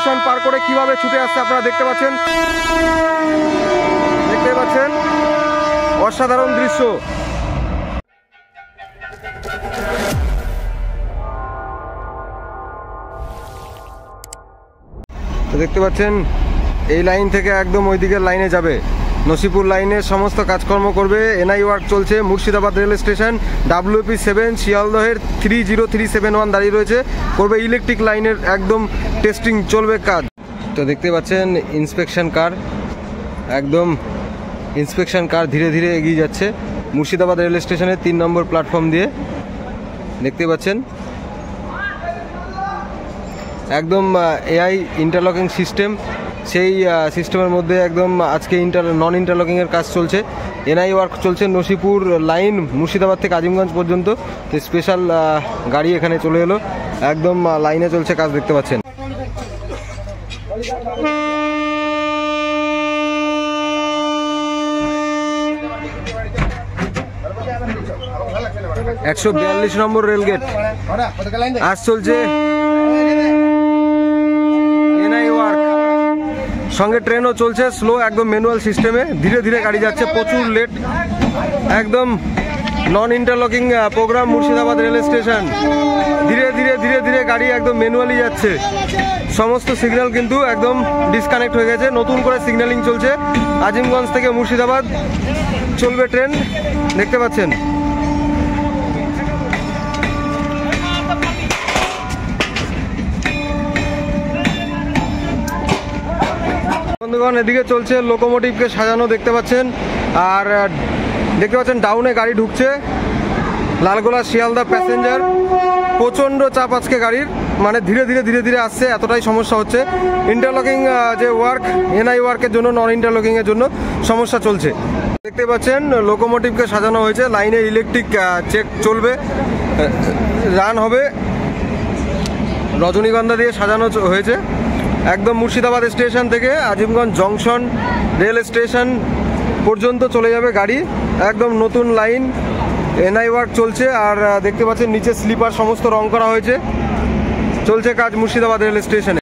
Position পার করে কিভাবে ছুটে আসছে আপনারা দেখতে পাচ্ছেন, অসাধারণ দৃশ্য। তো দেখতে পাচ্ছেন এই লাইন থেকে একদম ওই দিকের লাইনে যাবে, নসিপুর লাইনের সমস্ত কাজকর্ম করবে। এনআই ওয়ার্ক চলছে, মুর্শিদাবাদ রেল স্টেশন WP7 শিয়ালদহের 30371 দাঁড়িয়ে রয়েছে, করবে ইলেকট্রিক লাইনের একদম টেস্টিং চলবে কাজ। তো দেখতে পাচ্ছেন ইন্সপেকশন কার, একদম ইন্সপেকশন কার ধীরে ধীরে এগিয়ে যাচ্ছে মুর্শিদাবাদ রেল স্টেশনের 3 নম্বর প্ল্যাটফর্ম দিয়ে। দেখতে পাচ্ছেন একদম এআই ইন্টারলকিং সিস্টেম, সেই সিস্টেমের মধ্যে একদম আজকে নন ইন্টারলকিংয়ের কাজ চলছে। এনআই ওয়ার্ক চলছে নসিপুর লাইন মুর্শিদাবাদ থেকে আজিমগঞ্জ পর্যন্ত। তো স্পেশাল গাড়ি এখানে চলে এলো, একদম লাইনে চলছে কাজ দেখতে পাচ্ছেন। 142 নম্বর রেলগেট আজ চলছে এনআই ওয়ার্ক, সঙ্গে ট্রেনও চলছে স্লো, একদম ম্যানুয়াল সিস্টেমে ধীরে ধীরে গাড়ি যাচ্ছে, প্রচুর লেট, একদম non interlocking program Murshidabad rail station. ধীরে ধীরে ধীরে ধীরে গাড়ি একদম ম্যানুয়ালি যাচ্ছে, সমস্ত সিগন্যাল কিন্তু একদম ডিসকানেক্ট হয়ে গেছে, নতুন করে সিগন্যালিং চলছে। আজিমগঞ্জ থেকে মুর্শিদাবাদ চলবে ট্রেন, দেখতে পাচ্ছেন। বন্ধুগণ এদিকে চলছে লোকোমোটিভকে সাজানো দেখতে পাচ্ছেন, আর দেখতে পাচ্ছেন ডাউনে গাড়ি ঢুকছে, লালগোলা শিয়ালদা প্যাসেঞ্জার, প্রচণ্ড চাপ আজকে গাড়ির, মানে ধীরে ধীরে ধীরে ধীরে আসছে, এতটাই সমস্যা হচ্ছে। ইন্টারলকিং যে ওয়ার্ক এনআই ওয়ার্কের জন্য, নন ইন্টারলকিংয়ের জন্য সমস্যা চলছে। দেখতে পাচ্ছেন লোকোমোটিভকে সাজানো হয়েছে, লাইনে ইলেকট্রিক চেক চলবে, রান হবে, রজনীগন্ধা দিয়ে সাজানো হয়েছে। একদম মুর্শিদাবাদ স্টেশন থেকে আজিমগঞ্জ জংশন রেল স্টেশন পর্যন্ত চলে যাবে গাড়ি, একদম নতুন লাইন, এনআই ওয়ার্ক চলছে। আর দেখতে পাচ্ছেন নিচে স্লিপার সমস্ত রং করা হয়েছে, চলছে কাজ মুর্শিদাবাদ রেল স্টেশনে।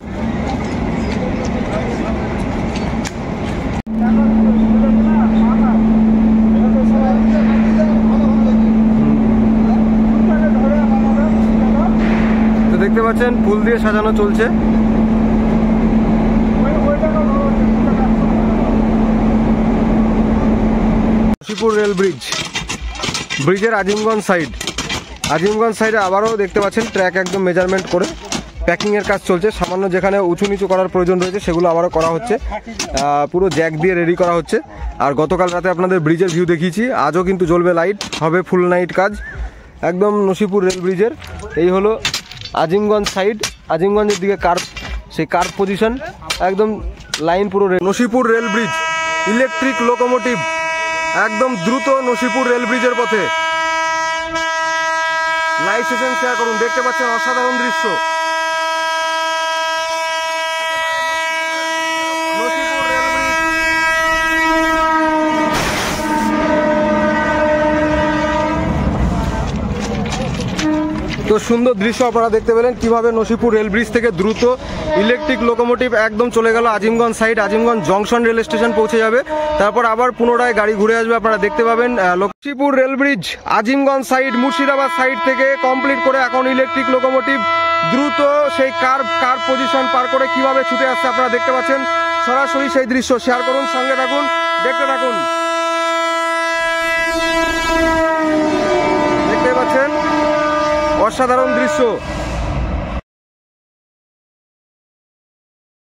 তো দেখতে পাচ্ছেন ফুল দিয়ে সাজানো চলছে। নসিপুর রেল ব্রিজের আজিমগঞ্জ সাইডে আবারও দেখতে পাচ্ছেন ট্র্যাক একদম মেজারমেন্ট করে প্যাকিংয়ের কাজ চলছে, সামান্য যেখানে উঁচু নিচু করার প্রয়োজন রয়েছে সেগুলো আবারও করা হচ্ছে, পুরো জ্যাক দিয়ে রেডি করা হচ্ছে। আর গতকাল রাতে আপনাদের ব্রিজের ভিউ দেখিয়েছি, আজও কিন্তু জ্বলবে লাইট, হবে ফুল নাইট কাজ একদম নসিপুর রেল ব্রিজের। এই হলো আজিমগঞ্জ সাইড, আজিমগঞ্জের দিকে কার্ভ, সেই কার্ভ পজিশন, একদম লাইন পুরো। Nasipur rail bridge electric locomotive একদম দ্রুত নসিপুর রেল ব্রিজের পথে। লাইভ সেশন শেয়ার করুন, দেখতে পাচ্ছেন অসাধারণ দৃশ্য। তো সুন্দর দৃশ্য আপনারা দেখতে পেলেন কিভাবে নসিপুর রেল ব্রিজ থেকে দ্রুত ইলেকট্রিক লোকোমোটিভ একদম চলে গেল Azimganj side, Azimganj junction rail station পৌঁছে যাবে, তারপর আবার পুনরায় গাড়ি ঘুরে আসবে, আপনারা দেখতে পাবেন। Nasipur rail bridge Azimganj side Murshidabad side থেকে কমপ্লিট করে এখন ইলেকট্রিক লোকোমোটিভ দ্রুত সেই কার্ভ পজিশন পার করে কিভাবে ছুটে আসছে আপনারা দেখতে পাচ্ছেন। সরাসরি সেই দৃশ্য শেয়ার করুন, সঙ্গে থাকুন, দেখতে থাকুন। দেখতে পাচ্ছেন অসাধারণ দৃশ্য।